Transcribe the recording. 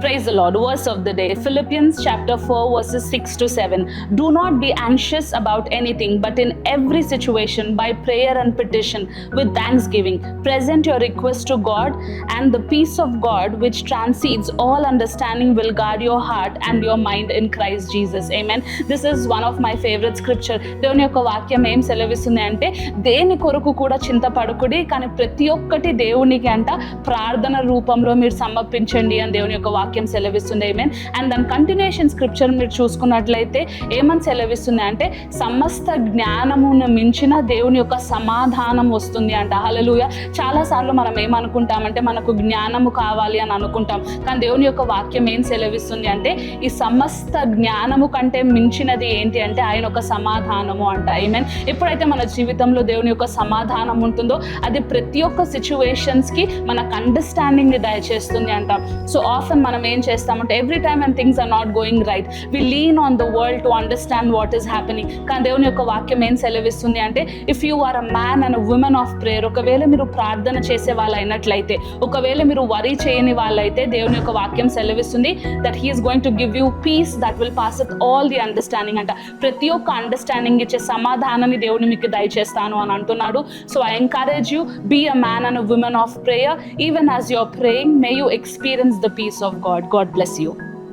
Praise the Lord. Verse of the day, Philippians chapter 4 verses 6 to 7. Do not be anxious about anything, but in every situation by prayer and petition with thanksgiving present your request to God, and the peace of God which transcends all understanding will guard your heart and your mind in Christ Jesus. Amen. This is one of my favorite scripture. దేవుని యొక్క వాక్యం ఏం సెలవిస్తుంది అంటే, దేని కొరకు కూడా చింతపడకుడి, కానీ ప్రతి ఒక్కటి దేవునికి అంట ప్రార్థన రూపంలో మీరు సమర్పించండి అని దేవుని యొక్క వాక్యం సెలవిస్తుంది. ఆమేన్. అండ్ దాని కంటిన్యూషన్ స్క్రిప్చర్ మీరు చూసుకున్నట్లయితే ఏమని సెలవిస్తుంది అంటే, సమస్త జ్ఞానమును మించిన దేవుని యొక్క సమాధానం వస్తుంది అంట. హల్లెలూయా. చాలాసార్లు మనం ఏమనుకుంటామంటే, మనకు జ్ఞానము కావాలి అని అనుకుంటాం, కానీ దేవుని యొక్క వాక్యం ఏం సెలవిస్తుంది అంటే, ఈ సమస్త జ్ఞానము కంటే మించినది ఏంటి అంటే ఆయన ఒక సమాధానము అంట. ఆమేన్. ఎప్పుడైతే మన జీవితంలో దేవుని యొక్క సమాధానం ఉంటుందో, అది ప్రతి ఒక్క సిచ్యువేషన్స్కి మనకు అండర్స్టాండింగ్ని దయచేస్తుంది అంట. సో ఆఫెన్ మనం ఏం చేస్తామంటే, every time and things are not going right, we lean on the world to understand what is happening. కానీ దేవుని యొక్క వాక్యం ఏం సెలవిస్తుంది అంటే, if you are a man and a woman of prayer, ఒకవేళ మీరు ప్రార్థన చేసే వాళ్ళు అయినట్లయితే, ఒకవేళ మీరు వరీ చేయని వాళ్ళైతే, దేవుని యొక్క వాక్యం సెలవిస్తుంది that he is going to give you peace that will pass with all the understanding అంట. ప్రతి ఒక్క అండర్స్టాండింగ్ ఇచ్చే సమాధానాన్ని దేవుని మీకు దయచేస్తాను అని అంటున్నాడు. So I encourage you, be a man and a woman of prayer. Even as you are praying, may you experience the peace of God. God bless you.